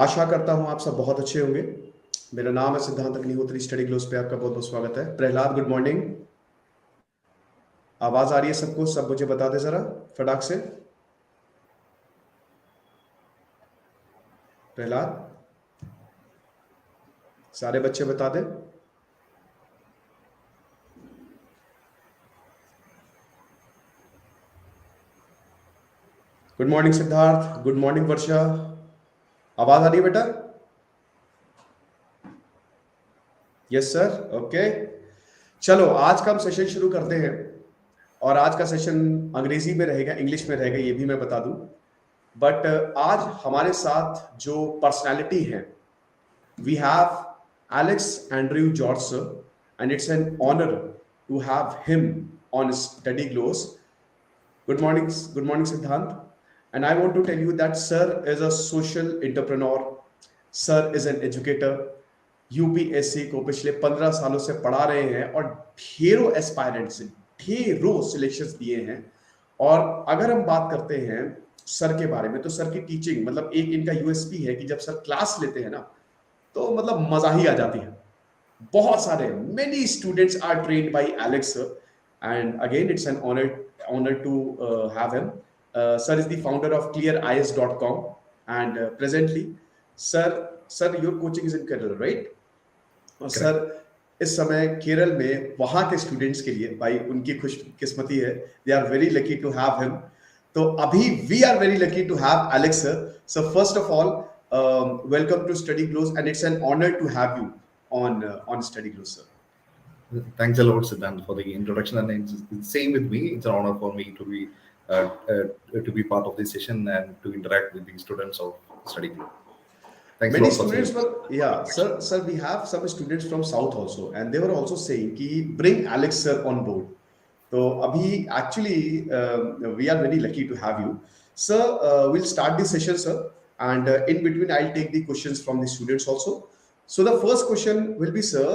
आशा करता हूँ आप सब बहुत अच्छे होंगे। मेरा नाम है सिद्धांत अग्निहोत्री, स्टडी ग्लोस पे आपका बहुत बहुत स्वागत है। Prahlad, good morning. आवाज आ रही है सबको? सब मुझे बता दे जरा फटाक से। प्रहलाद, सारे बच्चे बता दे। Good morning Siddharth, good morning Varsha. आवाज आ रही है बेटा? Yes sir, okay. चलो आज का हम सेशन शुरू करते हैं। और आज का सेशन अंग्रेजी में रहेगा, इंग्लिश में रहेगा, ये भी मैं बता दूं। बट आज हमारे साथ जो पर्सनालिटी है, we have Alex Andrew George sir, and it's an honor to have him on Study Glows. Good morning, Siddhant. And I want to tell you that sir is a social entrepreneur. Sir is an educator. UPSC को पिछले 15 सालों से पढ़ा रहे हैं और ढेरों aspirants, ढेरों सिलेक्शंस दिए हैं। और अगर हम बात करते हैं सर के बारे में, तो सर की टीचिंग, मतलब एक इनका यूएसपी है कि जब सर क्लास लेते हैं ना, तो मतलब मजा ही आ जाती है। बहुत सारे many students are trained by Alex, and again it's an honour to have him. Sir is the founder of clearis.com and presently sir your coaching is in Kerala, right? और सर इस समय केरल में वहां के स्टूडेंट्स के लिए, भाई उनकी खुशकिस्मती है, they are very lucky to have him. तो अभी we are very lucky to have Alex sir. So first of all, welcome to Study Glows, and it's an honor to have you on Study Glows, sir. Thanks a lot, Siddhant, for the introduction, and it's same with me. It's an honor for me to be part of this session and to interact with the students of Study Glow. Thanks Many a lot for students were, yeah, sir. We have some students from South also, and they were also saying कि bring Alex sir on board. So अभी actually we are very lucky to have you, sir. We'll start the session, sir, and in between I'll take the questions from the students also. So the first question will be, sir,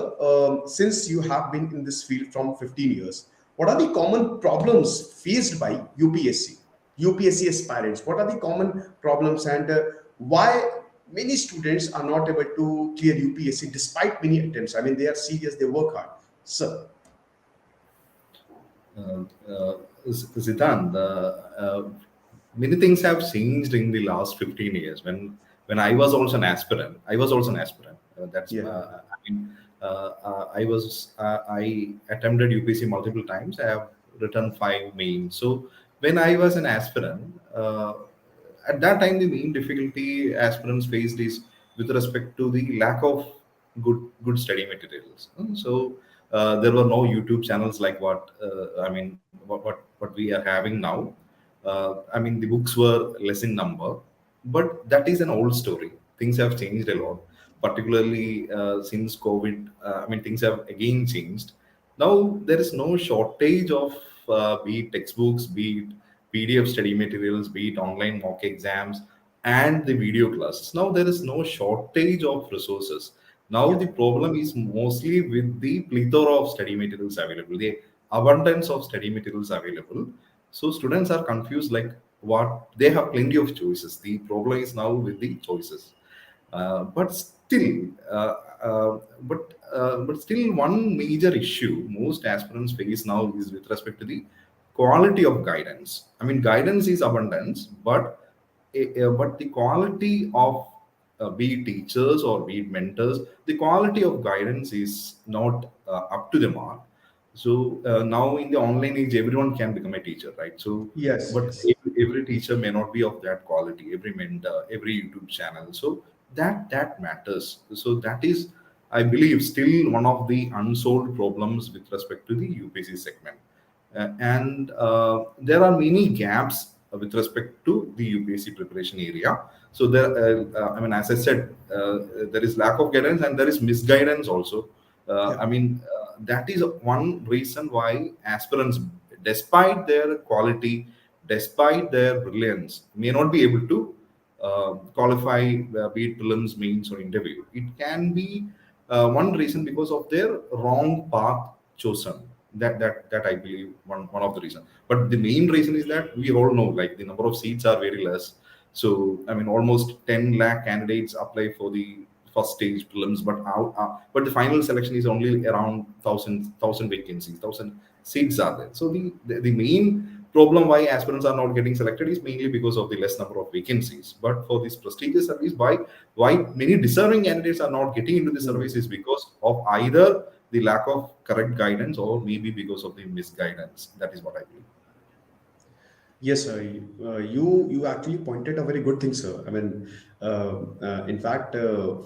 since you have been in this field from 15 years, what are the common problems faced by UPSC aspirants? What are the common problems, and why many students are not able to clear UPSC despite many attempts? I mean, they are serious, they work hard, sir. Siddhant, many things have changed in the last 15 years. When I was also an aspirant, that's Yeah. I attempted UPSC multiple times. I have written 5 mains. So when I was an aspirant, at that time the main difficulty aspirants faced is with respect to the lack of good study materials. So there were no YouTube channels like what we are having now. The books were less in number, but that is an old story. Things have changed a lot, particularly since COVID. Things have again changed. Now there is no shortage of be it textbooks, be it PDF study materials, be it online mock exams, and the video classes. Now there is no shortage of resources. Now the problem is mostly with the plethora of study materials available, the abundance of study materials available. So students are confused, like what they have plenty of choices. The problem is now with the choices. But still, but still, one major issue most aspirants face now is with respect to the quality of guidance. Guidance is abundance, but the quality of be it teachers or be it mentors, the quality of guidance is not up to the mark. So now in the online age, everyone can become a teacher, right? So, Yes, but yes. every teacher may not be of that quality. Every mentor, every YouTube channel. So that matters. So that is, I believe, still one of the unsolved problems with respect to the UPC segment. And there are many gaps with respect to the UPSC preparation area. So there, as I said, there is lack of guidance and there is misguidance also. That is one reason why aspirants, despite their quality, despite their brilliance, may not be able to qualify, be it prelims, mains, or interview. It can be one reason because of their wrong path chosen. That I believe one of the reasons. But the main reason is that we all know, like, the number of seats are very less. So I mean, almost 10 lakh candidates apply for the first stage prelims, but the final selection is only around thousand vacancies, thousand seats are there. So the main problem why aspirants are not getting selected is mainly because of the less number of vacancies. But for this prestigious service, why many deserving candidates are not getting into the service is because of either the lack of correct guidance or maybe because of the misguidance. That is what I believe. Yes, sir. You actually pointed a very good thing, sir. I mean, in fact,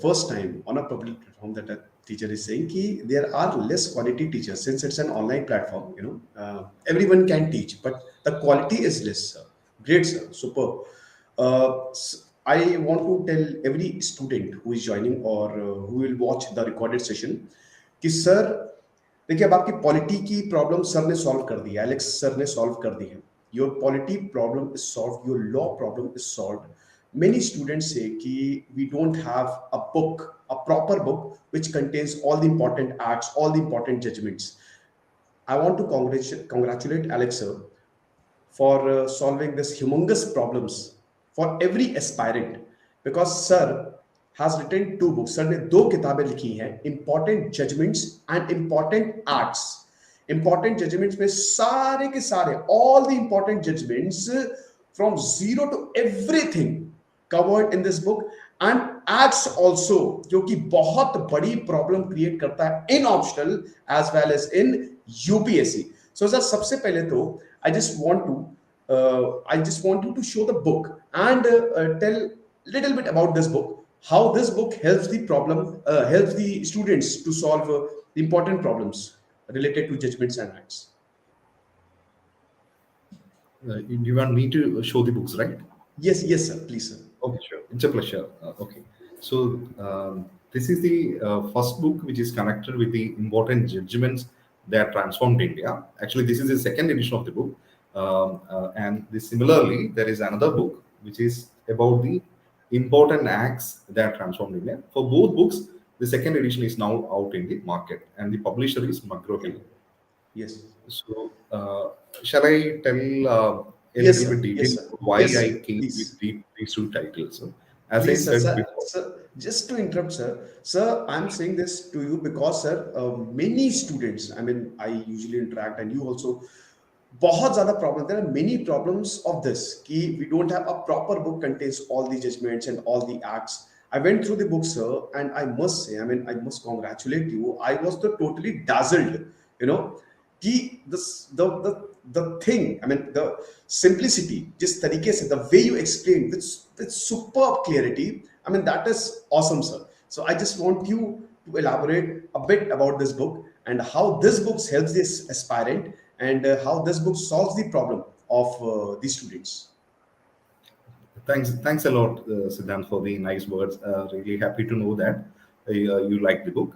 first time on a public platform that a teacher is saying ki there are less quality teachers since it's an online platform. Everyone can teach, but the quality is less, sir. Great, sir. Super. I want to tell every student who is joining or who will watch the recorded session कि sir देखिए अब आपकी polity की problem sir ने solve कर दी है, Alex sir ने solve कर दी है. Your polity problem is solved, your law problem is solved. Many students say ki we don't have a book, a proper book which contains all the important acts, all the important judgments. I want to congratulate Alex sir for solving this humongous problems for every aspirant, because sir has written two books. Sir ने दो किताबें लिखी हैं, important judgments and important acts. Important judgments में सारे के सारे all the important judgments from zero to everything covered in this book, and acts also जो कि बहुत बड़ी problem create करता है in optional as well as in UPSC. So sir सबसे पहले तो I just want you to show the book and tell little bit about this book, how this book helps helps the students to solve the important problems related to judgments and acts. You want me to show the books, right? Yes sir, please sir. Okay, sure. It's a pleasure. Okay. So, this is the first book which is connected with the important judgments that transformed India. Actually, this is the second edition of the book. Similarly, there is another book which is about the important acts that transformed India. For both books, the second edition is now out in the market, and the publisher is McGraw-Hill. Yes. So, shall I tell a Yes, little sir. bit detail Yes, sir. why Yes, I sir. came Please. with these two titles? So, as Please, I sir, said sir, before, sir, just to interrupt, sir, I'm saying this to you because, sir, many students, I mean, I usually interact, and you also, बहुत ज़्यादा problem. There are many problems of this. कि we don't have a proper book contains all the judgments and all the acts. I went through the book, sir, and I must say, I mean, I must congratulate you. I was totally dazzled, you know, कि the thing, I mean, the simplicity, जिस तरीके से the way you explained with superb clarity, I mean, that is awesome, sir. So I just want you to elaborate a bit about this book and how this book helps this aspirant, and how this book solves the problem of the students. thanks a lot, Siddhant, for the nice words. Really happy to know that you like the book.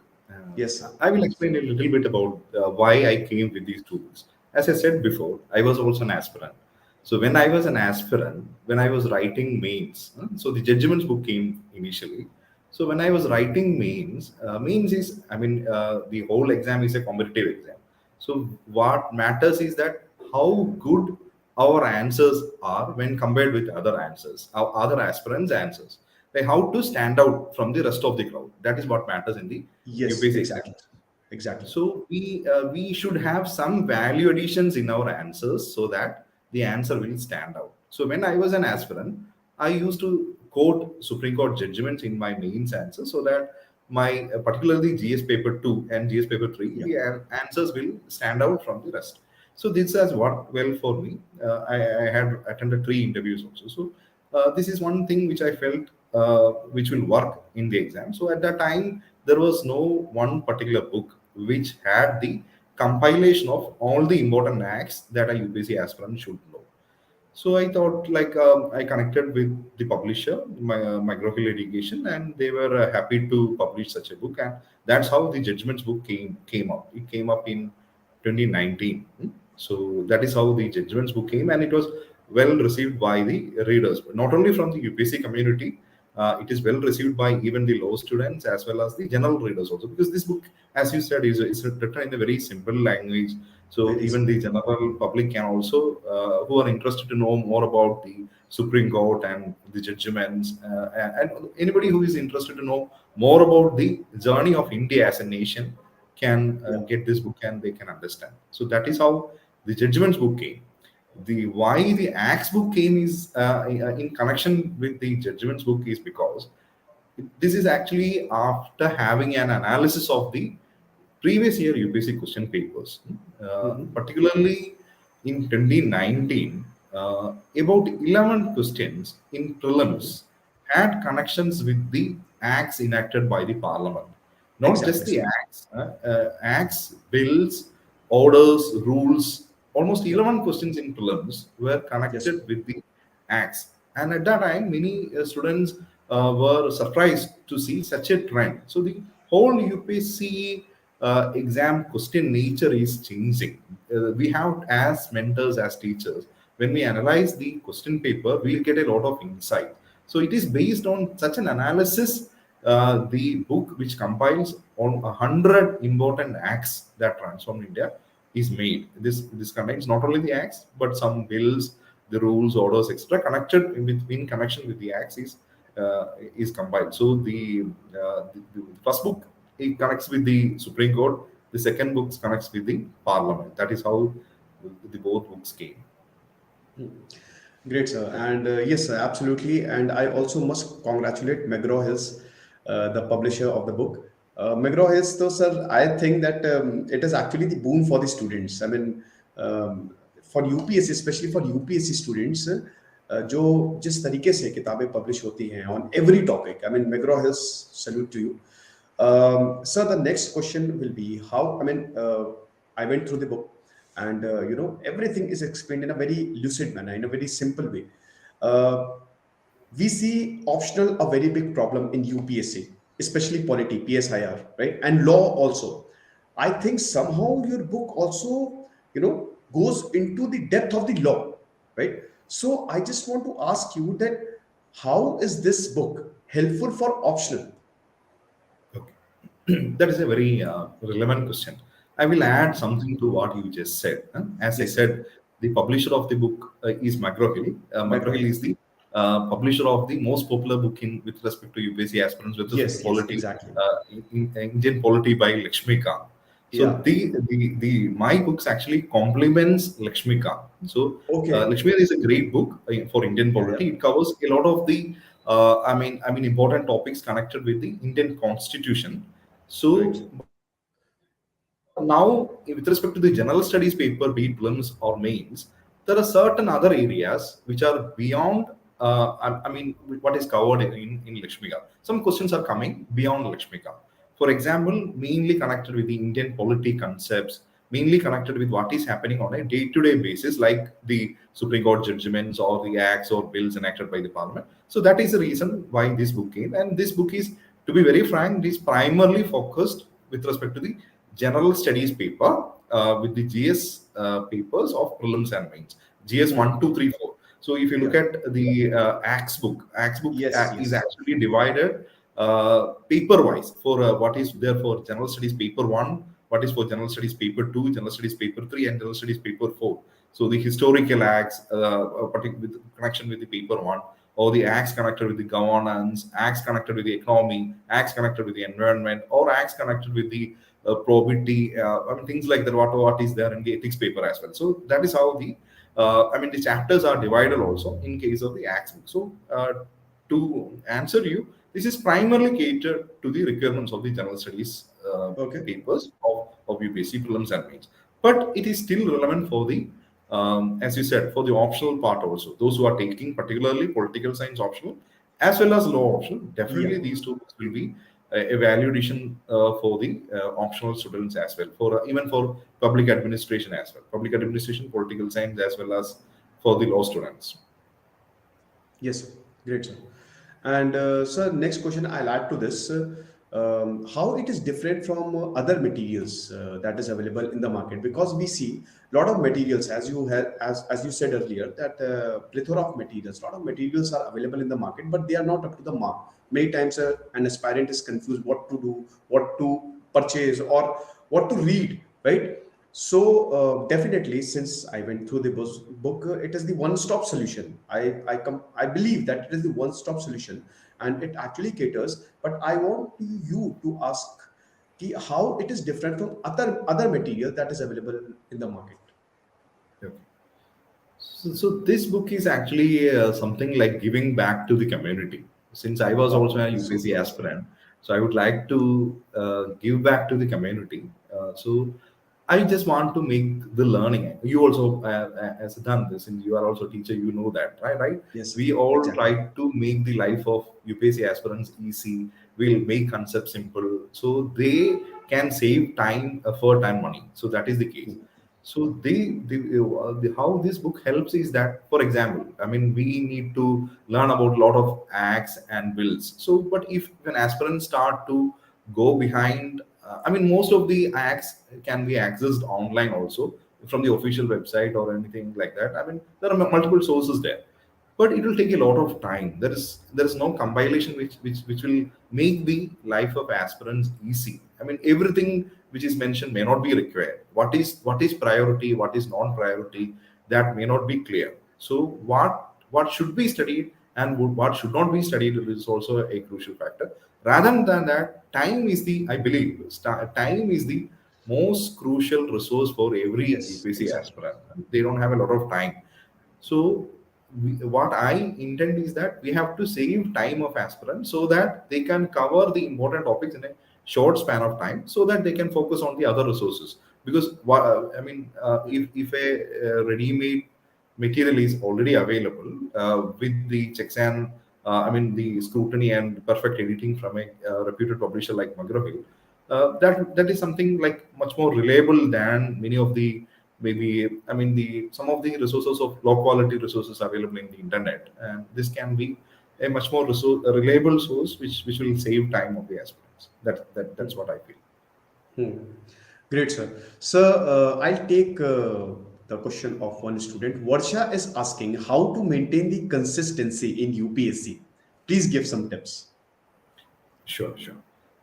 Yes, sir. I will explain a little bit about why I came with these two books. As I said before, I was also an aspirant. So when I was an aspirant, when I was writing mains, so the judgments book came initially. So when I was writing mains, mains is, I mean, the whole exam is a competitive exam. So what matters is that how good our answers are when compared with other answers, our other aspirants' answers. Like how to stand out from the rest of the crowd. That is what matters in the Yes, UPSC exam. exactly. So we should have some value additions in our answers so that the answer will stand out. So when I was an aspirant, I used to quote Supreme Court judgments in my mains answer so that my particularly GS paper 2 and GS paper 3, Yeah. the answers will stand out from the rest. So this has worked well for me. I had attended 3 interviews also. So this is one thing which I felt which will work in the exam. So at that time, there was no one particular book which had the compilation of all the important acts that a UPSC aspirant should know. So I thought, like, I connected with the publisher, McGraw-Hill Education, and they were happy to publish such a book, and that's how the Judgments book came up. It came up in 2019. So that is how the Judgments book came, and it was well received by the readers, not only from the UPSC community, it is well received by even the law students as well as the general readers also, because this book, as you said, is written in a very simple language. So Very even the simple. general public can also, who are interested to know more about the Supreme Court and the judgments, and anybody who is interested to know more about the journey of India as a nation can Yeah. get this book and they can understand. So that is how the Judgments book came. The why the Acts book came is in connection with the Judgments book is because this is actually after having an analysis of the previous year UPSC question papers, Mhm. particularly in 2019, about 11 questions in Mhm. prelims had connections with the acts enacted by the parliament. Not Exactly, just the sir. acts, acts, bills, orders, rules. Almost Yeah. 11 questions in prelims were Yes, sir. connected with the acts. And at that time, many students were surprised to see such a trend. So the whole UPSC exam question nature is changing. We have, as mentors, as teachers, when we analyze the question paper, we'll get a lot of insight. So it is based on such an analysis. The book, which compiles on 100 important acts that transform India, is made. This contains not only the acts but some bills, the rules, orders, etc., connected in connection with the acts is compiled. So the first book, it connects with the Supreme Court. The second book connects with the Parliament. That is how the both books came. Great, sir. And yes, sir, absolutely. And I also must congratulate McGraw Hills, the publisher of the book. McGraw Hills, though, sir, I think that it is actually the boon for the students. I mean, for UPSC, especially for UPSC students, जो जिस तरीके से किताबें publish होती हैं on every topic. I mean, McGraw Hills, salute to you. Sir, the next question will be how, I mean, I went through the book and, everything is explained in a very lucid manner, in a very simple way. Uh, we see optional a very big problem in UPSC, especially polity, PSIR, right? And law also. I think somehow your book also, goes into the depth of the law, right? So I just want to ask you that how is this book helpful for optional? Okay. That is a very relevant question. I will Yeah. add something to what you just said. As I Yes, sir. said, the publisher of the book is McGraw-Hill. McGraw-Hill McGraw-Hill. is the publisher of the most popular book in with respect to UPSC aspirants, with respect to Yes, yes, polity, exactly. Indian polity by Lakshmikant. So Yeah. the my books actually complements Lakshmikant. So Okay. Lakshmikant is a great book for Indian Yeah, yeah. polity. It covers a lot of the I mean important topics connected with the Indian Constitution. Right. So now, with respect to the general studies paper, be it prelims or mains, there are certain other areas which are beyond. I mean, what is covered in Lakshmika. Some questions are coming beyond Lakshmika. For example, mainly connected with the Indian polity concepts, mainly connected with what is happening on a day-to-day basis, like the Supreme Court judgments or the acts or bills enacted by the Parliament. So that is the reason why this book came. And this book is, to be very frank, it is primarily focused with respect to the general studies paper with the GS papers of prelims and mains. GS Hmm. 1, 2, 3, 4. So if you look Yeah. at the Acts book Yes, is yes. actually divided paper wise for what is there for general studies paper 1, what is for general studies paper 2, general studies paper 3, and general studies paper 4. So the historical acts, with connection with the paper 1, or the acts connected with the governance, acts connected with the economy, acts connected with the environment, or acts connected with the probity, things like that. What is there in the ethics paper as well. So that is how the chapters are divided also in case of the acts book. So to answer you, this is primarily catered to the requirements of the general studies Okay. papers of UPSC prelims and mains. But it is still relevant for the as you said, for the optional part also. Those who are taking particularly political science optional as well as law optional, Yeah. definitely these two books will be a value addition for the optional students as well, for even for public administration as well, public administration, political science, as well as for the law students. Yes, sir. Great, sir. And sir, next question I'll add to this. how it is different from other materials that is available in the market, because we see a lot of materials, as you have, as you said earlier, that plethora of materials, a lot of materials are available in the market, but they are not up to the mark. Many times an aspirant is confused what to do, what to purchase, or what to read, right? So definitely, since I went through the book, it is the one-stop solution. I believe that it is the one-stop solution, and it actually caters. But I want you to ask how it is different from other material that is available in the market. Okay. So this book is actually something like giving back to the community. Since I was also a Wow, so UPSC great. aspirant, so I would like to give back to the community. So I just want to make the learning. You also has done this, and you are also a teacher. You know that, right? Right? Yes, We all exactly. try to make the life of UPSC aspirants easy. We'll make concepts simple, so they can save time, effort, and money. So that is the case. So how this book helps is that, for example, I mean, we need to learn about a lot of acts and bills. So, but if an aspirant start to go behind, I mean, most of the acts can be accessed online also from the official website or anything like that. I mean, there are multiple sources there, but it will take a lot of time. There is no compilation which will make the life of aspirants easy. I mean, everything which is mentioned may not be required. What is priority, what is non-priority, that may not be clear. So what should be studied and what should not be studied is also a crucial factor. Rather than that, time is the, I believe, time is the most crucial resource for every Yes, UPSC exactly. aspirant. They don't have a lot of time. So what I intend is that we have to save time of aspirants so that they can cover the important topics in a short span of time, so that they can focus on the other resources. Because I mean, if a ready-made material is already available with the checks and I mean the scrutiny and perfect editing from a reputed publisher like McGraw-Hill, that is something like much more reliable than many of the, maybe, I mean, the some of the resources of low quality resources available in the internet, and this can be a much more a reliable source which will save time of the aspirants. That's what I feel. Hmm. Great, sir. Sir, I'll take the question of one student. Varsha is asking how to maintain the consistency in UPSC. Please give some tips. Sure, sure.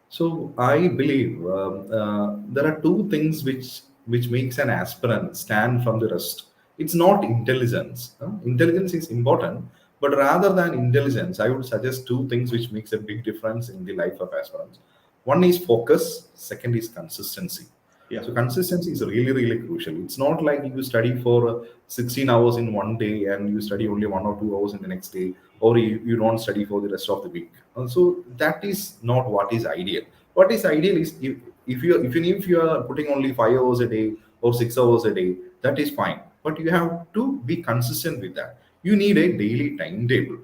So I believe there are two things which makes an aspirant stand from the rest. It's not intelligence. Intelligence is important, but rather than intelligence, I would suggest two things which makes a big difference in the life of aspirants. One is focus. Second is consistency. Yeah. So consistency is really, really crucial. It's not like you study for 16 hours in one day and you study only 1 or 2 hours in the next day, or you don't study for the rest of the week. So that is not what is ideal. What is ideal is if you are putting only 5 hours a day or 6 hours a day, that is fine. But you have to be consistent with that. You need a daily timetable.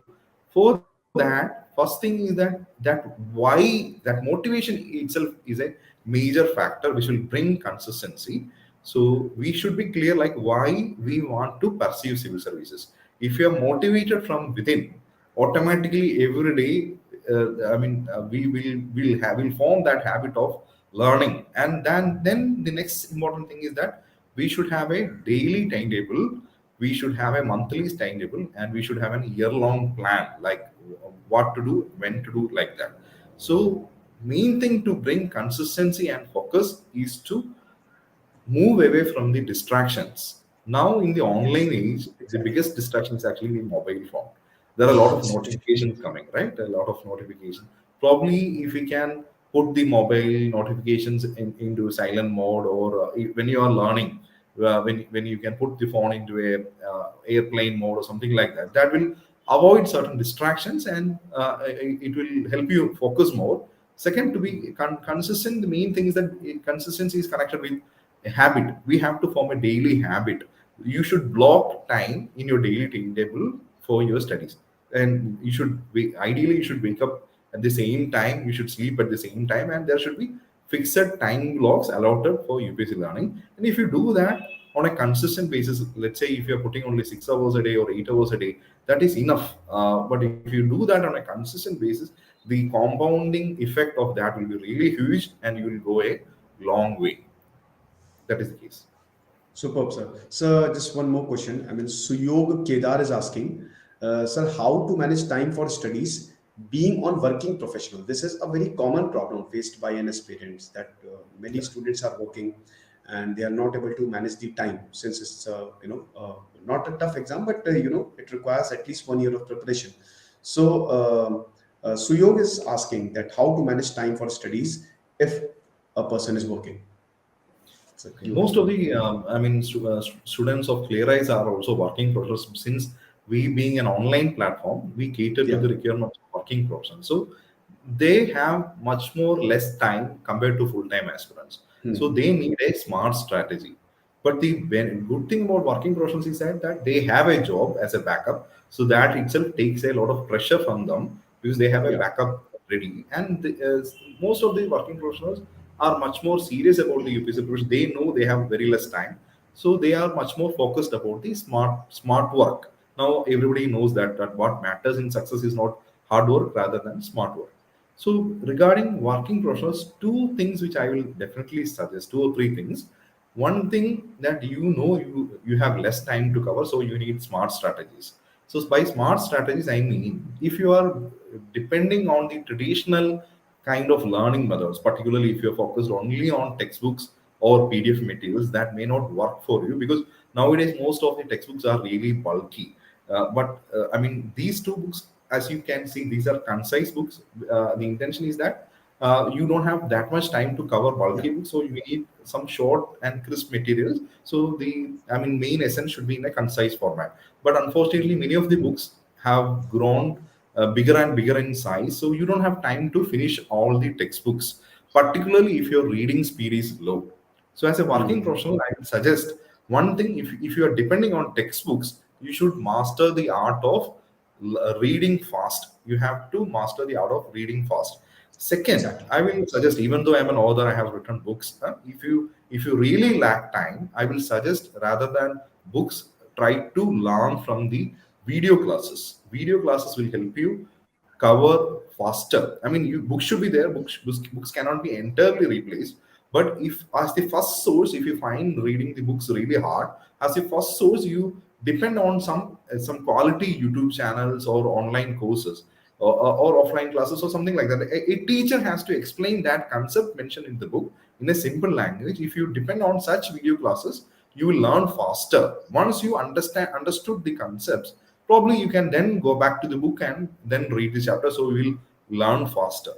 For that, first thing is that why that motivation itself is a major factor which will bring consistency. So we should be clear like why we want to pursue civil services. If you are motivated from within, automatically every day, we will form that habit of learning. And then the next important thing is that we should have a daily timetable, we should have a monthly timetable, and we should have a year long plan, like what to do, when to do, like that. So main thing to bring consistency and focus is to move away from the distractions. Now, in the Yes. online age, the Exactly. biggest distraction is actually the mobile phone. There are a lot of Yes. notifications coming, right? A lot of notifications. Probably, if we can put the mobile notifications into silent mode, or when you are learning, when you can put the phone into a airplane mode or something like that, that will avoid certain distractions, and it will help you focus more. Second, to be consistent, the main thing is that consistency is connected with a habit. We have to form a daily habit. You should block time in your daily timetable for your studies, and ideally you should wake up at the same time, you should sleep at the same time, and there should be fixed time blocks allotted for UPSC learning. And if you do that, on a consistent basis, let's say if you're putting only 6 hours a day or 8 hours a day, that is enough. But if you do that on a consistent basis, the compounding effect of that will be really huge and you will go a long way. That is the case. Superb, sir. Sir, just one more question. I mean, Suyog Kedar is asking, sir, how to manage time for studies being on working professional? This is a very common problem faced by NS parents that many students are working and they are not able to manage the time since it's not a tough exam, but it requires at least 1 year of preparation. So Suyog is asking that how to manage time for studies if a person is working. So you. Most of the, students of Clear Eyes are also working professionals. Since we being an online platform, we cater to Yeah. the requirements of working professionals. So they have much more less time compared to full-time aspirants. So Hmm. they need a smart strategy. But the good thing about working professionals is that they have a job as a backup. So that itself takes a lot of pressure from them because they have a Yeah. backup ready. And most of the working professionals are much more serious about the UPSC because they know they have very less time. So they are much more focused about the smart work. Now everybody knows that what matters in success is not hard work rather than smart work. So regarding working professionals, two things which I will definitely suggest, two or three things. One thing that you have less time to cover, so you need smart strategies. So by smart strategies, I mean if you are depending on the traditional kind of learning methods, particularly if you're focused only on textbooks or PDF materials, that may not work for you because nowadays most of the textbooks are really bulky. These two books, as you can see, these are concise books. The intention is that you don't have that much time to cover Yeah. bulky books, so you need some short and crisp materials. So main essence should be in a concise format. But unfortunately, many of the books have grown bigger and bigger in size, so you don't have time to finish all the textbooks, particularly if your reading speed is low. So, as a working Hmm. professional, I would suggest one thing: if you are depending on textbooks, you should master the art of reading fast. You have to master the art of reading fast. Second, Exactly. I will suggest, even though I'm an author, I have written books. If you really lack time, I will suggest rather than books, try to learn from the video classes. Video classes will help you cover faster. I mean, books should be there. Books cannot be entirely replaced. But if as the first source, if you find reading the books really hard, as the first source, you depend on some quality YouTube channels or online courses or offline classes or something like that. A teacher has to explain that concept mentioned in the book in a simple language. If you depend on such video classes, you will learn faster. Once you understood the concepts, probably you can then go back to the book and then read the chapter. So you will learn faster.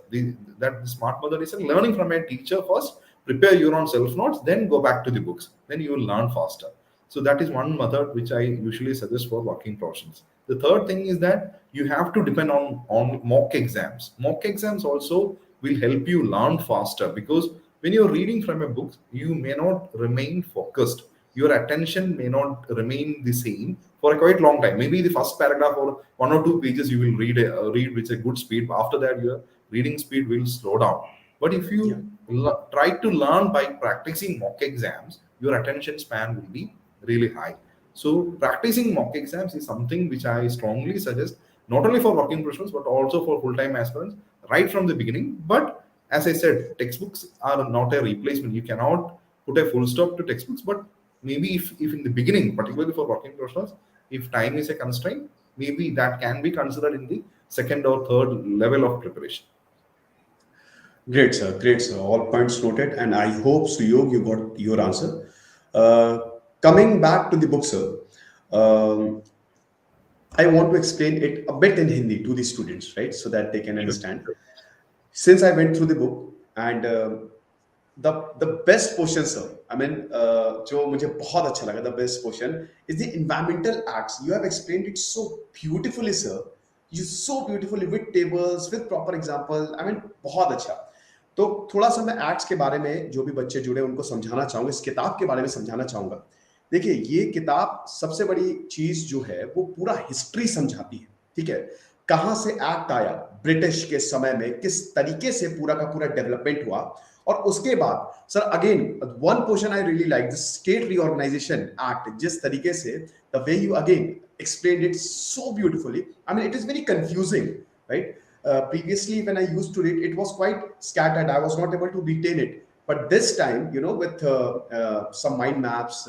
That smart method is learning from a teacher first, prepare your own self notes, then go back to the books. Then you will learn faster. So that is one method which I usually suggest for working professionals. The third thing is that you have to depend on mock exams. Mock exams also will help you learn faster because when you're reading from a book, you may not remain focused. Your attention may not remain the same for a quite long time. Maybe the first paragraph or 1 or 2 pages you will read with a good speed. But after that, your reading speed will slow down. But if Yeah. you try to learn by practicing mock exams, your attention span will be really high. So practicing mock exams is something which I strongly suggest, not only for working professionals but also for full-time aspirants right from the beginning. But as I said, textbooks are not a replacement. You cannot put a full stop to textbooks. But maybe if in the beginning, particularly for working professionals, if time is a constraint, maybe that can be considered in the second or third level of preparation. Great, sir. Great, sir. All points noted. And I hope, Suyog, you got your answer. Uh, Coming back to the book, sir, um, I want to explain it a bit in Hindi to the students, right, so that they can Sure. understand. Since I went through the book and the best portion, sir, I mean, जो मुझे बहुत अच्छा लगा, the best portion is the environmental acts. You have explained it so beautifully, sir. You so beautifully with tables, with proper example. I mean, बहुत अच्छा. तो थोड़ा सा मैं एक्ट्स के बारे में जो भी बच्चे जुड़े उनको समझाना चाहूंगा, इस किताब के बारे में समझाना चाहूंगा. देखिए, ये किताब सबसे बड़ी चीज जो है वो पूरा हिस्ट्री समझाती है. ठीक है, कहां से एक्ट आया ब्रिटिश के समय में, किस तरीके से पूरा का पूरा डेवलपमेंट हुआ और उसके बाद sir again one portion I really like the state reorganisation act, जिस तरीके से the way you again explained it so beautifully. I mean, it is very confusing, right? Previously, when I used to read, it was quite scattered. I was not able to retain it. But this time, you know, with some mind maps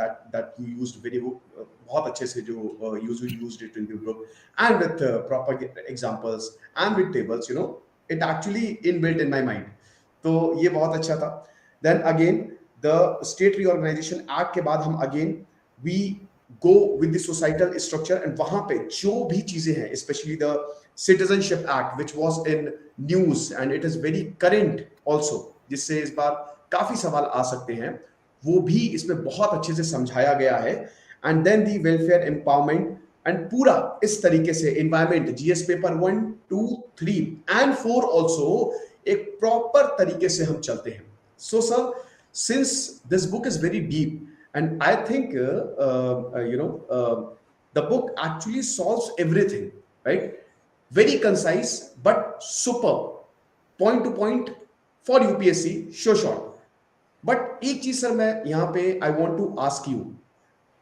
that you used very बहुत अच्छे से जो you used it in the book, and with proper examples and with tables, you know, it actually inbuilt in my mind. तो ये बहुत अच्छा था. Then again, the state reorganization act के बाद हम again we go with the societal structure, and वहां पे जो भी चीजें हैं, especially the citizenship act which was in news and it is very current also, जिससे इस बार काफी सवाल आ सकते हैं, वो भी इसमें बहुत अच्छे से समझाया गया है. And then the welfare empowerment, and पूरा इस तरीके से environment GS paper 1, 2, 3 and 4 also एक प्रॉपर तरीके से हम चलते हैं. So sir, since this book is very deep, and I think the book actually solves everything, right? Very concise but super, point to point for UPSC, short. But एक चीज sir मैं यहाँ पे I want to ask you,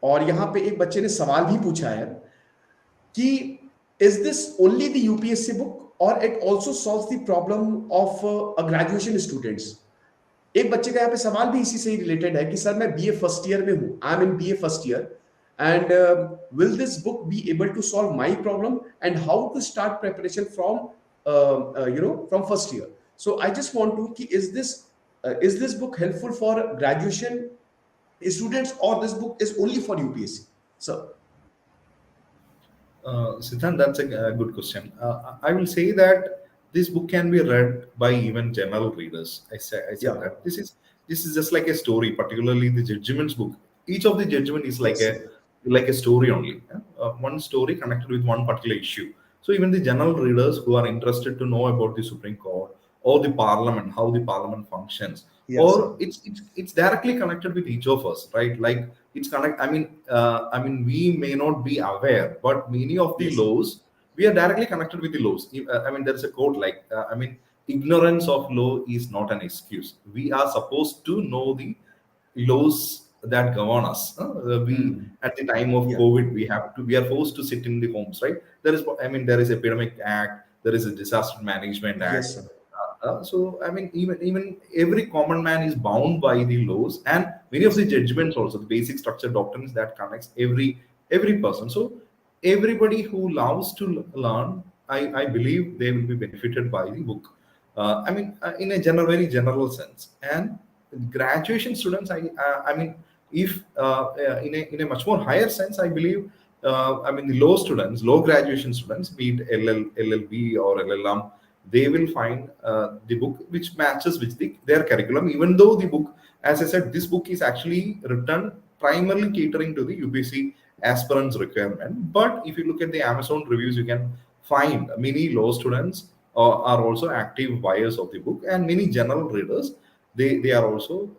और यहाँ पे एक बच्चे ने सवाल भी पूछा है कि is this only the UPSC book or it also solves the problem of a graduation students? एक बच्चे का यहाँ पे सवाल भी इसी से रिलेटेड है कि सर मैं बीए फर्स्ट ईयर में हूँ, I am in BA first year, and will this book be able to solve my problem and how to start preparation from from first year. So I just want to कि is this book helpful for graduation students or this book is only for UPSC, sir? Siddhant, that's a good question. I will say that this book can be read by even general readers. I said Yeah. that this is just like a story, particularly the judgments book. Each of the judgment is like a story only. One story connected with one particular issue. So even the general readers who are interested to know about the Supreme Court or the Parliament, how the Parliament functions, Yes, or it's directly connected with each of us, right? Like it's connect. I mean, we may not be aware, but many of the Yes. laws we are directly connected with the laws. I mean, there is a quote like, ignorance of law is not an excuse. We are supposed to know the laws that govern us. We at the time of Yeah. COVID, we are forced to sit in the homes, right? There is a Epidemic Act, there is a Disaster Management Act. Yes, sir. So I mean, even every common man is bound by the laws, and many of the judgments also, the basic structure doctrines that connects every person. So everybody who loves to learn, I believe they will be benefited by the book. In a very general sense. And graduation students, I mean, if in a much more higher sense, I believe, the low graduation students, be it LLB or LLM, they will find the book which matches with their curriculum. Even though the book, as I said, this book is actually written primarily catering to the UPSC aspirants requirement. But if you look at the Amazon reviews, you can find many law students are also active buyers of the book, and many general readers, they are also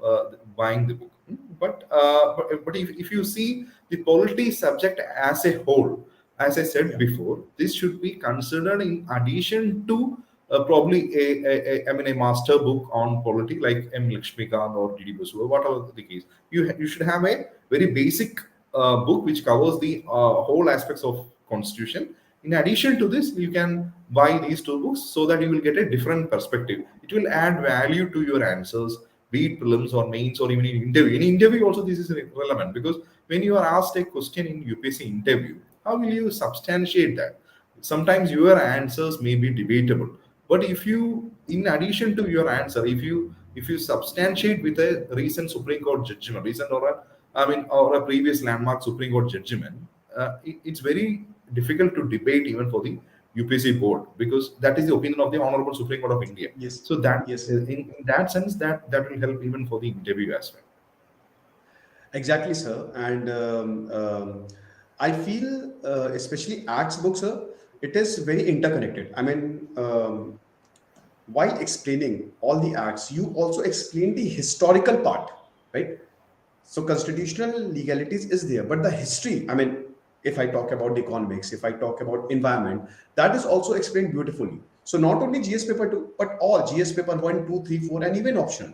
buying the book. But if you see the polity subject as a whole, as I said before, this should be considered in addition to probably a master book on polity like M. Lakshmikant or D.D. Basu, whatever the case. You should have a very basic book which covers the whole aspects of constitution. In addition to this, you can buy these two books so that you will get a different perspective. It will add value to your answers, be it prelims or mains or even in interview. In interview also, this is relevant because when you are asked a question in UPSC interview, how will you substantiate that? Sometimes your answers may be debatable, but if you, in addition to your answer, if you substantiate with a recent Supreme Court judgment, or a previous landmark Supreme Court judgment, it's very difficult to debate even for the UPSC board, because that is the opinion of the Honorable Supreme Court of India. Yes. So that Yes. in that sense, that will help even for the interview as well. Exactly, sir. And I feel, especially Acts book, sir, it is very interconnected. I mean, while explaining all the acts, you also explain the historical part, right? So constitutional legalities is there, but the history, I mean, if I talk about the economics, if I talk about environment, that is also explained beautifully. So not only GS paper 2, but all GS paper 1, 2, 3, 4, and even optional.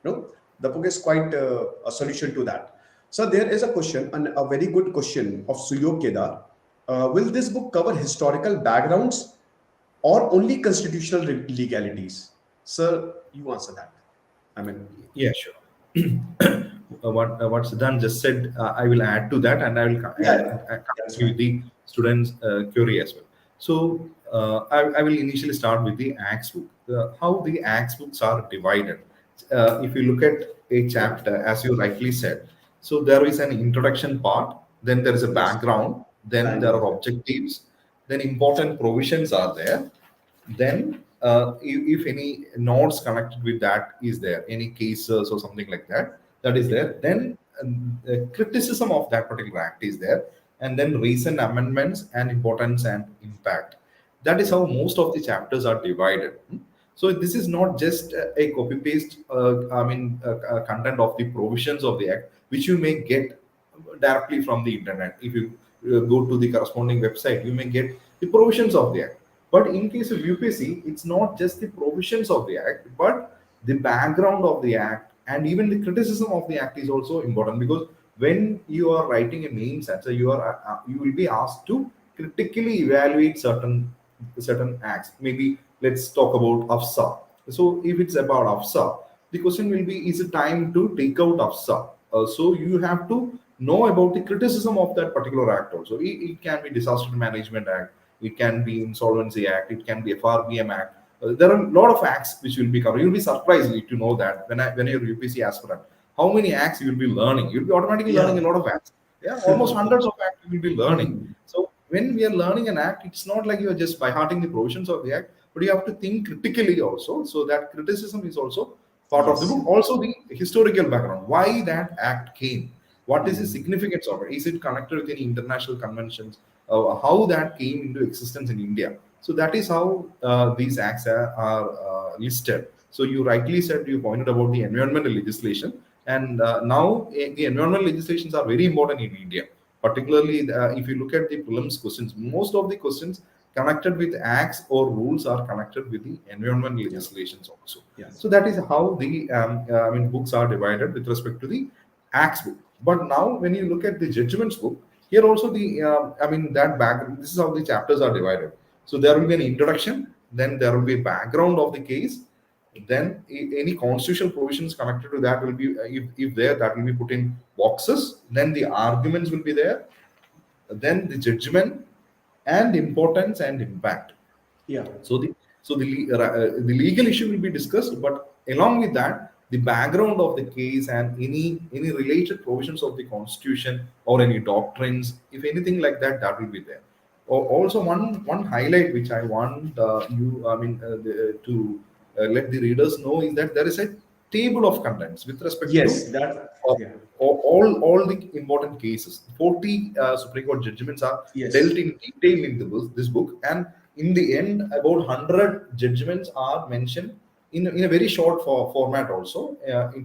The book is quite a solution to that. So there is a question, and a very good question of Suyog Kedar. Will this book cover historical backgrounds or only constitutional legalities? Sir, you answer that. I mean, Yeah, sure. What Siddhant just said, I will add to that, and I will yeah, yeah, that's continue fine. with the students' query as well. So I will initially start with the Acts book. How the Acts books are divided. If you look at a Yeah, chapter, as you rightly said, so there is an introduction part, then there is a yes, background, then there background. are objectives, then important provisions are there, then if any notes connected with that is there, any cases or something like that, that is Yeah, there, then criticism of that particular act is there, and then recent amendments and importance and impact. That is yeah, how most of the chapters are divided. So this is not just a copy paste content of the provisions of the act, which you may get directly from the internet. If you go to the corresponding website, you may get the provisions of the act. But in case of UPSC, it's not just the provisions of the act, but the background of the act, and even the criticism of the act is also important, because when you are writing a mains answer, you will be asked to critically evaluate certain acts. Maybe let's talk about AFSA. So if it's about AFSA, the question will be: is it time to take out AFSA? So you have to know about the criticism of that particular act also. It can be Disaster Management Act, it can be Insolvency Act, it can be FRBM Act. There are a lot of acts which will be covered. You'll be surprised to know that when you're UPC aspirant, how many acts you will be learning. You'll be automatically learning a yeah. lot of acts. Yeah, almost hundreds of acts you will be learning. So when we are learning an act, it's not like you are just by hearting the provisions of the act, but you have to think critically also. So that criticism is also part of the Yes. book. Also the historical background, why that act came, what is the Mhm. significance of it? Is it connected with any international conventions? How that came into existence in India? So that is how these acts are listed. So you rightly said, you pointed about the environmental legislation, and now the environmental legislations are very important in India. Particularly, if you look at the prelims questions, most of the questions connected with acts or rules are connected with the environmental Yeah, legislations also. yeah. So that is how the books are divided with respect to the acts book. But now, when you look at the judgments book, here also the that back. This is how the chapters are divided. So there will be an introduction, then there will be background of the case, then any constitutional provisions connected to that will be if there, that will be put in boxes. Then the arguments will be there, then the judgment and importance and impact. Yeah. So the legal issue will be discussed, but along with that, the background of the case and any related provisions of the constitution or any doctrines, if anything like that, that will be there. Also, one highlight which I want to let the readers know is that there is a table of contents with respect to Yes, that, uh, yeah. all the important cases. 40 Supreme Court judgments are dealt Yes. in detail in this book, and in the end, about 100 judgments are mentioned in a very short format also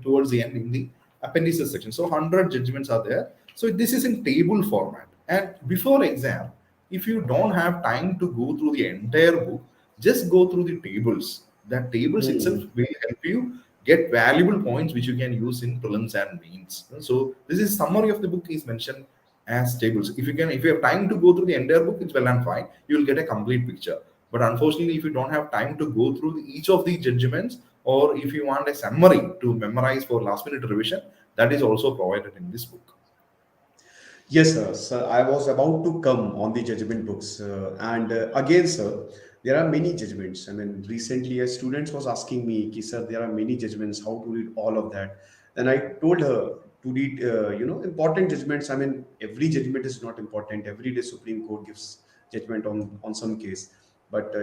towards the end in the appendices section. So 100 judgments are there. So this is in table format. And before exam, if you don't have time to go through the entire book, just go through the tables. That tables itself Hmm. will help you get valuable points which you can use in prelims and mains. So this is summary of the book is mentioned as tables. If you have time to go through the entire book, it's well and fine. You will get a complete picture. But unfortunately, if you don't have time to go through each of the judgments, or if you want a summary to memorize for last minute revision, that is also provided in this book. Yes, sir. Sir, I was about to come on the judgment books. And again, sir, there are many judgments. I mean, recently a student was asking me, Ki, sir, there are many judgments, how to read all of that? Then I told her to read, important judgments. I mean, every judgment is not important. Every day Supreme Court gives judgment on some case. But,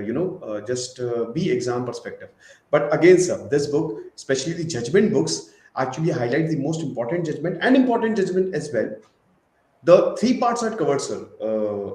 just be exam perspective. But again, sir, this book, especially the judgment books, actually highlight the most important judgment and important judgment as well. The three parts are covered, sir,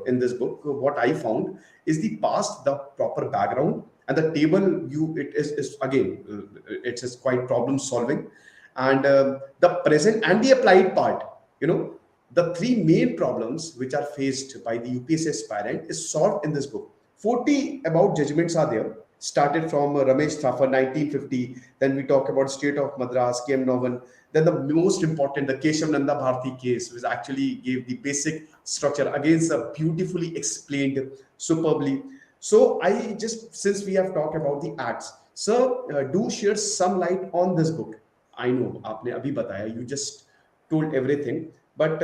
in this book. What I found is the past, the proper background, and the table view. It is again, it is quite problem solving, and the present and the applied part. The three main problems which are faced by the UPSC aspirant is solved in this book. 40 about judgments are there. started from Ramesh Thapar, 1950. Then we talk about State of Madras, KM Novan. Then the most important, the Keshav Nanda Bharti case, which actually gave the basic structure. Again, sir, beautifully explained, superbly. So I just, since we have talked about the acts, sir, do share some light on this book. I know, आपने अभी बताया, you just told everything, but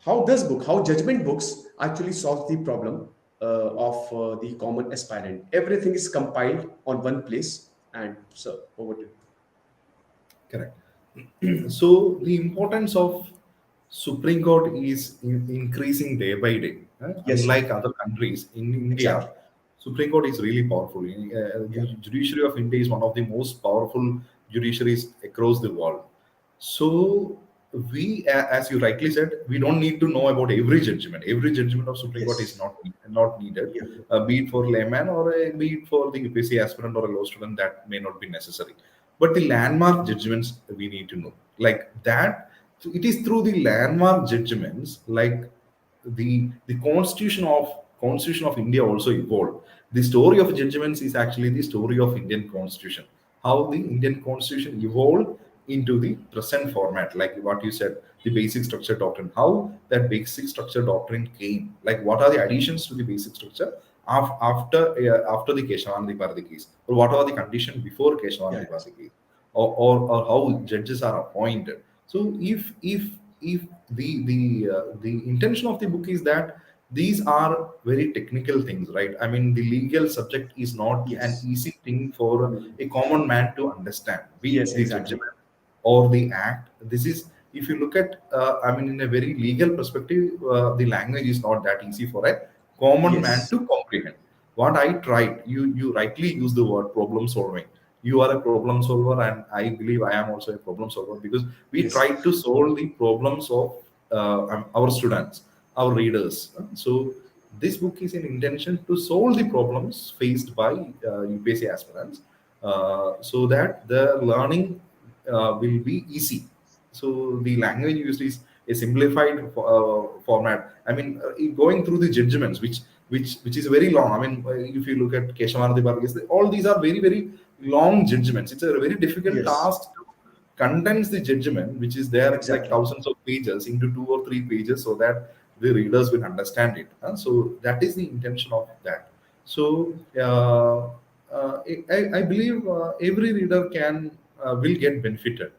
how this book, how judgment books actually solve the problem of the common aspirant. Everything is compiled on one place, and so over to you. Correct. So the importance of Supreme Court is increasing day by day. Yes, sir. Unlike other countries, in India, Exactly. Supreme Court is really powerful. Yeah. The judiciary of India is one of the most powerful judiciaries across the world. So we, as you rightly said, we don't need to know about every judgment. Every judgment of Supreme Court is Yes. not needed, Yeah. be it for layman or be it for the UPSC aspirant or a law student. That may not be necessary. But the landmark judgments we need to know, like that. So it is through the landmark judgments, like the constitution of India also evolved. The story of judgments is actually the story of Indian constitution. How the Indian constitution evolved into the present format, like what you said, the basic structure doctrine. How that basic structure doctrine came, like what are the additions to the basic structure after the Keshavanandi Bharati case, or what are the conditions before Yeah. Keshavanandi Bharati case, or how judges are appointed. So if the intention of the book is that these are very technical things, right? I mean, the legal subject is not an Yes. easy thing for a common man to understand, be Yes. it the Exactly. judgment or the act. This is, if you look at, I mean, in a very legal perspective, the language is not that easy for a common man Yes. to comprehend. What I tried, you rightly use the word problem solving. You are a problem solver, and I believe I am also a problem solver, because we Yes. try to solve the problems of our students, our readers. So this book is an intention to solve the problems faced by UPSC aspirants, so that the learning will be easy. So the language used is a simplified format. I mean, going through the judgments, which is very long. I mean, if you look at Keshavarthi Bhargis, all these are very long judgments. It's a very difficult Yes. task to condense the judgment, which is there like Exactly. thousands of pages, into 2 or 3 pages, so that the readers will understand it. So that is the intention of that. So I believe every reader can will get benefited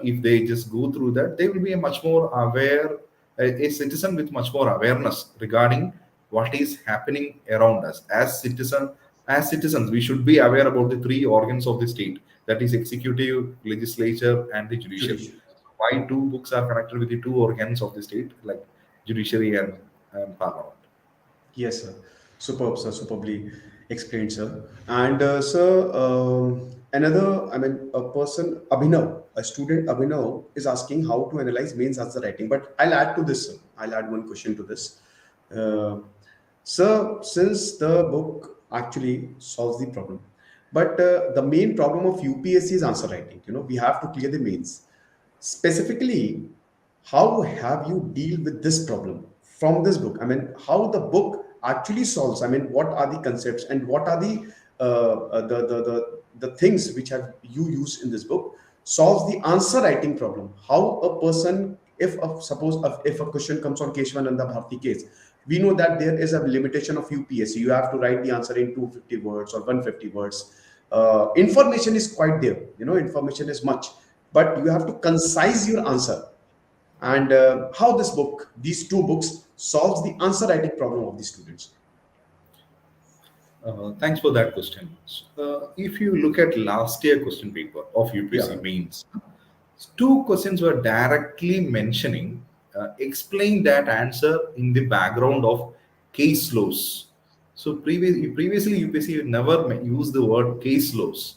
if they just go through that. They will be a much more aware, a citizen with much more awareness regarding what is happening around us. As citizens, we should be aware about the three organs of the state, that is executive, legislature, and the judiciary. Judicial. Why two books are connected with the two organs of the state, like judiciary and parliament. Yes, sir. Superb, sir. Superbly explained, sir. And sir, another, I mean, a person, Abhinav, a student, Abhinav, is asking how to analyze mains answer writing. But I'll add to this, sir. I'll add one question to this. Uh, Sir, since the book actually solves the problem, but the main problem of UPSC is answer writing. You know, we have to clear the mains. Specifically, how have you deal with this problem from this book? I mean, how the book actually solves. I mean, what are the concepts and what are the the things which have you used in this book solves the answer writing problem. How a person, if suppose if a question comes on Keshwananda Bharti case, we know that there is a limitation of UPSC. You have to write the answer in 250 words or 150 words. Information is quite there. You know, information is much, but you have to concise your answer. And how this book, these two books, solves the answer writing problem of the students. Thanks for that question. If you look at last year question paper of UPSC Yeah. mains, two questions were directly mentioning, explain that answer in the background of case laws. So previously UPSC never used the word case laws,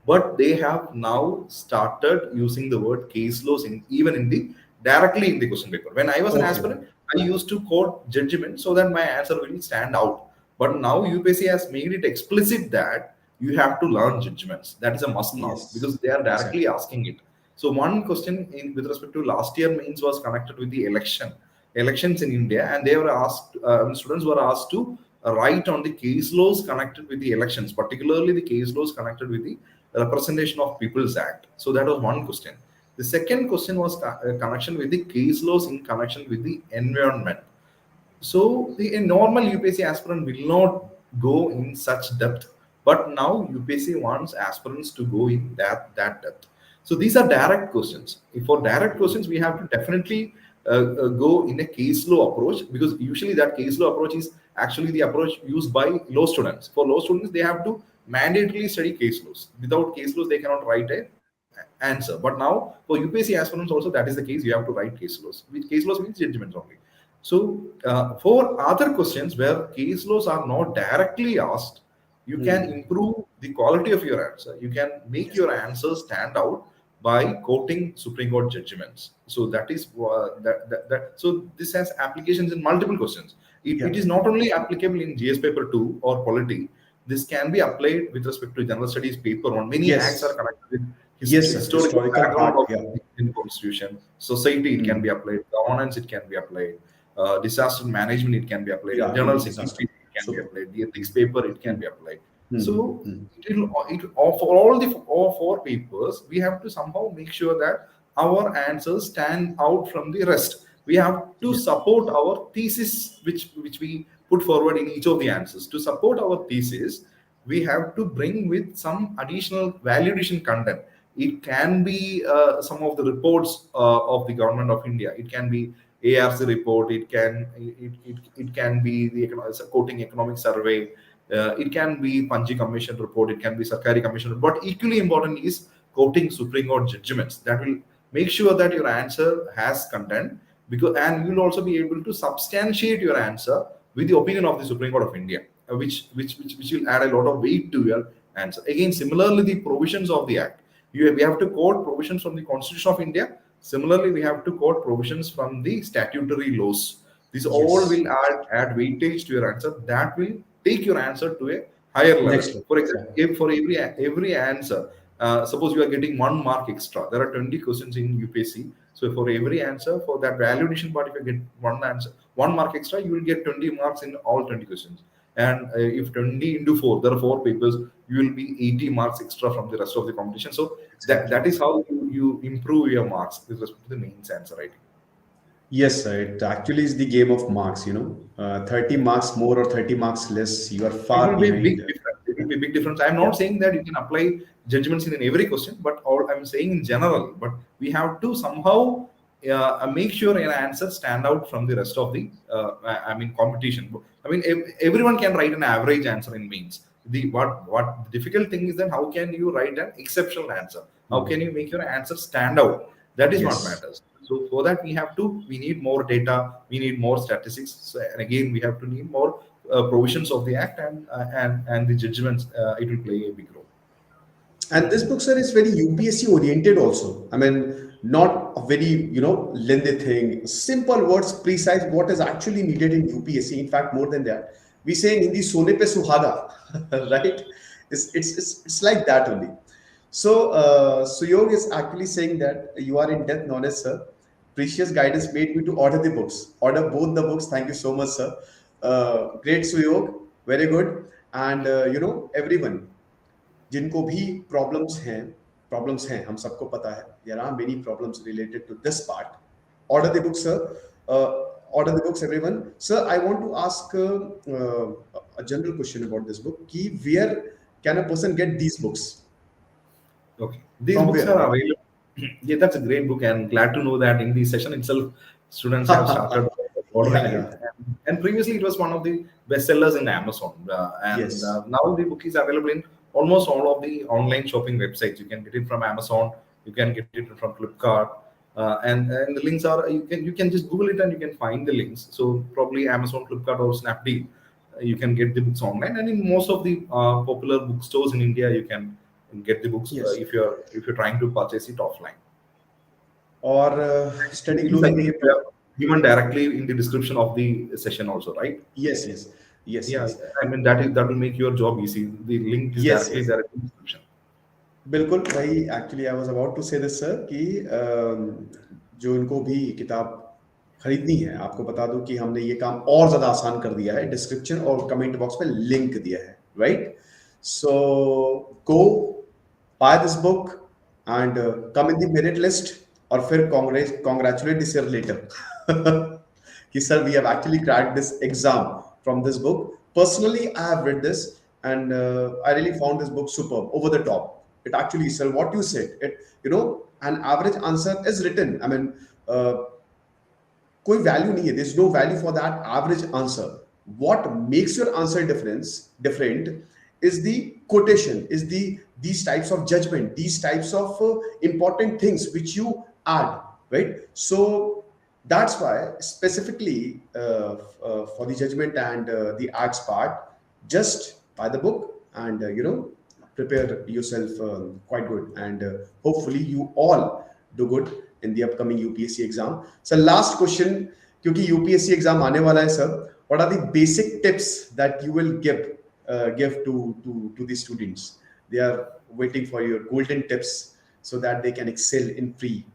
but they have now started using the word case laws in, even in the directly in the question paper. When I was an Okay. aspirant, I used to quote judgment so that my answer will stand out. But now UPSC has made it explicit that you have to learn judgments. That is a must now, Yes. because they are directly Exactly. asking it. So one question with respect to last year mains was connected with the elections in India, and they were asked, students were asked to write on the case laws connected with the elections, particularly the case laws connected with the Representation of People's Act. So that was one question. The second question was connection with the case laws in connection with the environment. So a normal UPSC aspirant will not go in such depth, but now UPSC wants aspirants to go in that depth. So these are direct questions. For direct questions, we have to definitely go in a case law approach, because usually that case law approach is actually the approach used by law students. For law students, they have to mandatorily study case laws. Without case laws, they cannot write a answer. But now for UPSC aspirants also that is the case. You have to write case laws. Which case laws means judgments only. So, for other questions where case laws are not directly asked, you can improve the quality of your answer. You can make your answers stand out by quoting Supreme Court judgments. So that is So this has applications in multiple questions. It is not only applicable in GS paper 2 or polity. This can be applied with respect to general studies paper 1. Many acts are connected with historical background of the Indian constitution. Society, it can be applied. Governance, it can be applied. Disaster management, it can be applied. General security, it can be applied. The ethics paper, it can be applied. So for all the four papers, we have to somehow make sure that our answers stand out from the rest. We have to support our thesis, which we put forward in each of the answers. To support our thesis, we have to bring with some additional value addition content. It can be some of the reports of the government of India. It can be ARC report. It can be the quoting economic survey. It can be Panji Commission report. It can be Sarkari Commission report. But equally important is quoting Supreme Court judgments. That will make sure that your answer has content, and you will also be able to substantiate your answer with the opinion of the Supreme Court of India, which will add a lot of weight to your answer. Again, similarly, the provisions of the Act. We have to quote provisions from the Constitution of India. Similarly, we have to quote provisions from the statutory laws. These all will add weightage to your answer. That will take your answer to a higher level. For example, if for every answer, suppose you are getting 1 mark extra, there are 20 questions in UPSC. So for every answer, for that value addition part, if you get 1 mark extra, you will get 20 marks in all 20 questions. And if 20 into 4, there are 4 papers, you will be 80 marks extra from the rest of the competition. So that is how you improve your marks with respect to the mains answer writing. Yes, sir. It actually is the game of marks, 30 marks more or 30 marks less, you are far behind. It will be a big difference. I'm not saying that you can apply judgments in every question, but I'm saying in general. But we have to somehow make sure an answer stand out from the rest of the competition. Everyone can write an average answer in mains. What difficult thing is that how can you write an exceptional answer? How can you make your answer stand out? That is what matters. So for that we need more data, we need more statistics, and again we have to need more provisions of the Act and the judgments. It will play a big role. And this book, sir, is very UPSC oriented also. Not a very lengthy thing. Simple words, precise. What is actually needed in UPSC. In fact, more than that, we say in Hindi, "Sone pe suhaga," right? It's like that only. So Suyog is actually saying that you are in depth knowledge, sir. Precious guidance made me to order the books. Order both the books. Thank you so much, sir. Great, Suyog. Very good. And everyone, जिनको भी problems हैं हम सबको पता है, there are many problems related to this part. Order the books, sir. Order the books, everyone. Sir, I want to ask a general question about this book. Where can a person get these books? Okay, these books are available. Yeah, that's a great book, and glad to know that in the session itself, students have started ordering it. And previously, it was one of the bestsellers in Amazon. Now the book is available in almost all of the online shopping websites. You can get it from Amazon, you can get it from Flipkart, and the links are you can just Google it and you can find the links. So probably Amazon, Flipkart, or Snapdeal, you can get the books online, and in most of the popular bookstores in India, you can get the books if you're trying to purchase it offline. Or studying globally. Given directly in the description of the session also, right? Yes. That will make your job easy. The link is directly there in the description. बिल्कुल भाई, actually I was about to say this, sir, कि जो इनको भी किताब खरीदनी है, आपको बता दूं कि हमने ये काम और ज्यादा आसान कर दिया है, डिस्क्रिप्शन और कमेंट बॉक्स में लिंक दिया है, right? So go by this book and come in the merit list, और फिर कॉन्ग्रेचुलेट दिस ईयर लेटर कि sir we have actually cracked this exam from this book. Personally, I have read this, and I really found this book superb, over the top. It actually, sir, what you said, an average answer is written. I mean, uh, कोई value नहीं है, there is no value for that average answer. What makes your answer different is the quotation, is these types of judgment, these types of important things which you add, right? So that's why specifically for the judgment and the acts part, just buy the book and prepare yourself quite good, and hopefully you all do good in the upcoming UPSC exam. So last question, क्योंकि UPSC exam आने वाला है sir, what are the basic tips that you will give to the students? They are waiting for your golden tips so that they can excel in pre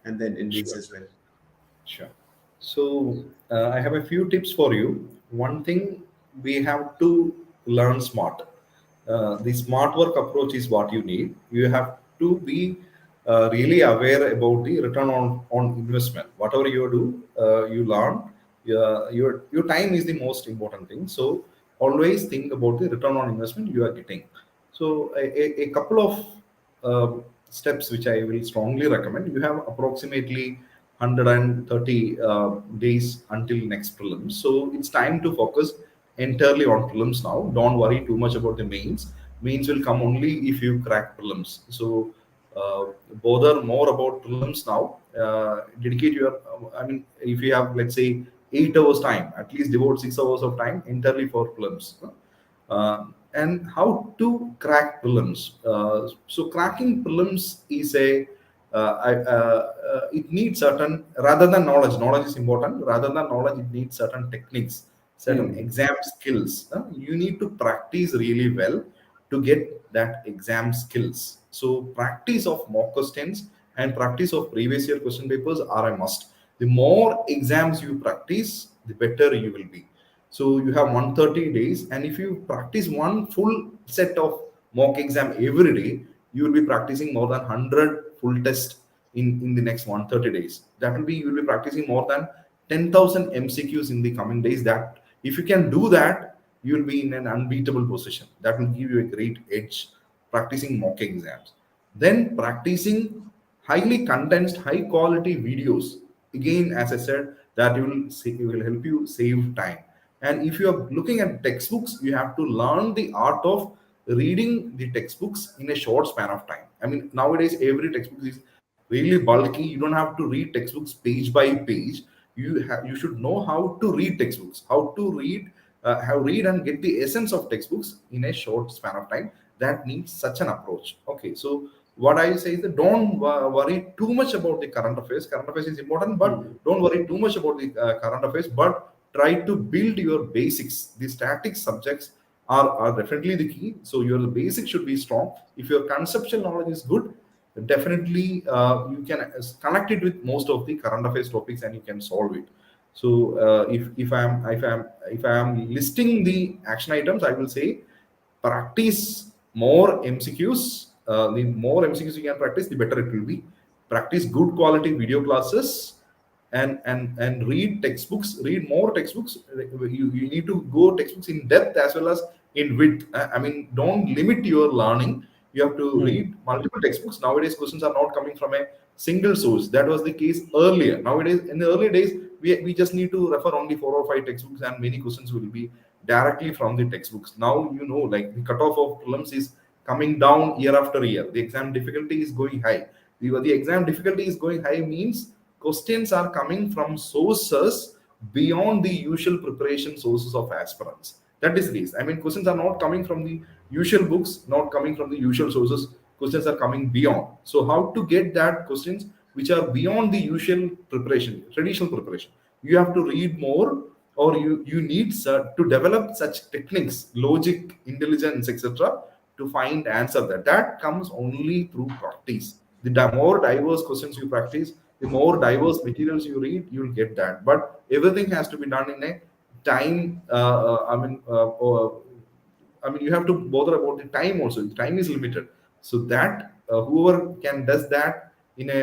and then in mains Sure. as well. Sure. So I have a few tips for you. One thing, we have to learn smart. The smart work approach is what you need. You have to be really aware about the return on investment. Whatever you do, you learn. Your time is the most important thing. So always think about the return on investment you are getting. So a couple of steps which I will strongly recommend. You have approximately 130 days until next prelims. So it's time to focus entirely on prelims now. Don't worry too much about the mains. Mains will come only if you crack prelims. So bother more about prelims now. Dedicate your, I mean, if you have, let's say, 8 hours time, at least devote 6 hours of time entirely for prelims. And how to crack prelims. So cracking prelims is it needs certain, rather than knowledge is important, rather than knowledge it needs certain techniques, certain exam skills. You need to practice really well to get that exam skills. So practice of mock questions and practice of previous year question papers are a must. The more exams you practice, the better you will be. So you have 130 days, and if you practice one full set of mock exam every day, you will be practicing more than 100 full tests in the next 130 days. That will be, you will be practicing more than 10,000 MCQs in the coming days. That if you can do that, you will be in an unbeatable position. That will give you a great edge practicing mock exams. Then practicing highly condensed, high quality videos. Again, as I said, that will help you save time. And if you are looking at textbooks, you have to learn the art of reading the textbooks in a short span of time. I mean, nowadays every textbook is really bulky. You don't have to read textbooks page by page. You should know how to read textbooks, how read and get the essence of textbooks in a short span of time. That needs such an approach. Okay, so what I say is that don't worry too much about the current affairs. Current affairs is important, but don't worry too much about the current affairs. But try to build your basics. The static subjects are definitely the key. So your basics should be strong. If your conceptual knowledge is good, definitely you can connect it with most of the current affairs topics and you can solve it. So if I am listing the action items, I will say practice more MCQs. The more MCQs you can practice, the better it will be. Practice good quality video classes and read textbooks. Read more textbooks. You need to go textbooks in depth as well as in width. I mean, don't limit your learning. You have to read multiple textbooks. Nowadays, questions are not coming from a single source. That was the case earlier. Nowadays, in the early days, we just need to refer only 4 or 5 textbooks, and many questions will be directly from the textbooks. Now, like the cutoff of prelims is coming down year after year. The exam difficulty is going high. The exam difficulty is going high means questions are coming from sources beyond the usual preparation sources of aspirants. That is the case. I mean, questions are not coming from the usual books, not coming from the usual sources. Questions are coming beyond. So, how to get that questions which are beyond the usual preparation, traditional preparation? You have to read more, or you need to develop such techniques, logic, intelligence, etc., to find answer. That comes only through practice. The more diverse questions you practice, The more diverse materials you read, you'll get that. But everything has to be done in a time. You have to bother about the time also. The time is limited, so that whoever can does that in a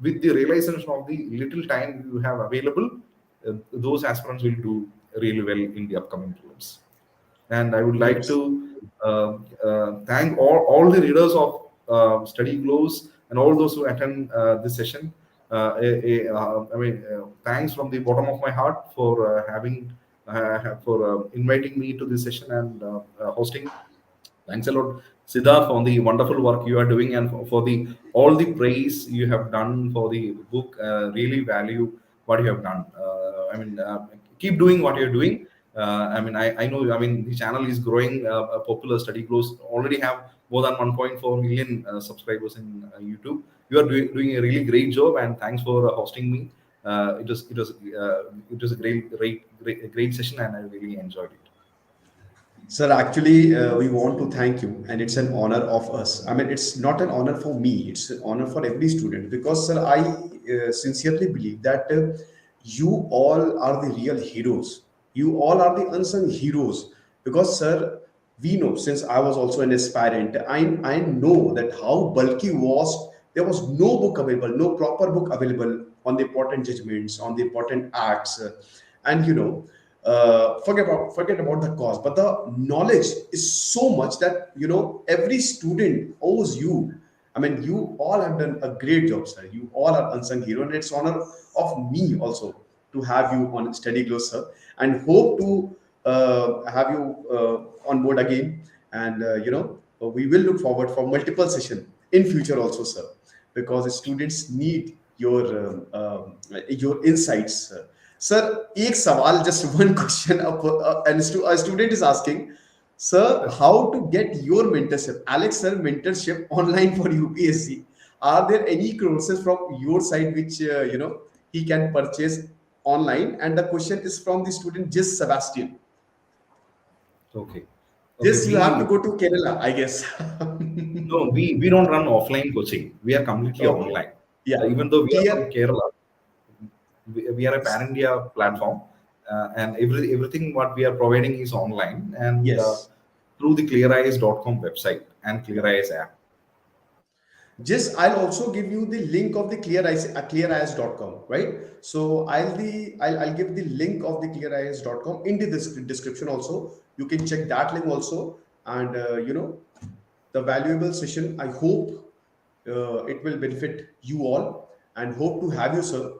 with the realization of the little time you have available, those aspirants will do really well in the upcoming prelims. And I would like Yes. to thank all the readers of Study Glows and all those who attend this session. Thanks from the bottom of my heart for inviting me to this session and hosting. Thanks a lot, Siddharth, for the wonderful work you are doing and for the all the praise you have done for the book. Really value what you have done. Keep doing what you're doing. I know. I mean, the channel is growing. Popular Study Close already have more than 1.4 million subscribers in YouTube. You are doing a really great job, and thanks for hosting me. It was a great session, and I really enjoyed it. Sir, actually, we want to thank you, and it's an honor of us. I mean, it's not an honor for me; it's an honor for every student. Because, sir, I sincerely believe that you all are the real heroes. You all are the unsung heroes. Because, sir, we know since I was also an aspirant, I know that how bulky was. There was no book available, no proper book available on the important judgments, on the important acts, and forget about the cost, but the knowledge is so much that every student owes you. I mean, you all have done a great job, sir. You all are unsung hero, and it's honor of me also to have you on Study Glow, sir, and hope to have you on board again. And we will look forward for multiple session in future also, sir, because students need your insights, sir. Sir, एक सवाल, just one question. A student is asking, sir, how to get your mentorship? Alex, sir, mentorship online for UPSC. Are there any courses from your side which he can purchase online? And the question is from the student Jis Sebastian. Okay. Okay. This you have to go to Kerala, I guess. No, we don't run offline coaching. We are completely Okay. online. Yeah. Even though we are from Clear. Kerala, we are a pan India platform, and everything what we are providing is online and Yes. through the clearis.com website and clearis app. Just I'll also give you the link of the clearis.com, right? So I'll give the link of the clearis.com in the description also. You can check that link also, and the valuable session. I hope it will benefit you all, and hope to have you, sir,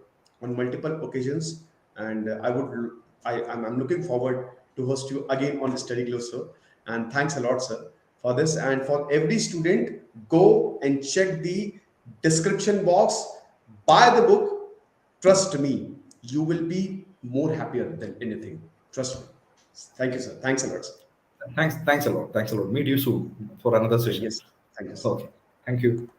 on multiple occasions. And I'm looking forward to host you again on the Study Glow, sir. And thanks a lot, sir, for this. And for every student, go and check the description box, buy the book. Trust me, you will be more happier than anything. Trust me. Thank you, sir. Thanks a lot, sir. Thanks a lot. Thanks a lot. Meet you soon for another session. Yes, thank you, sir. Okay. Thank you.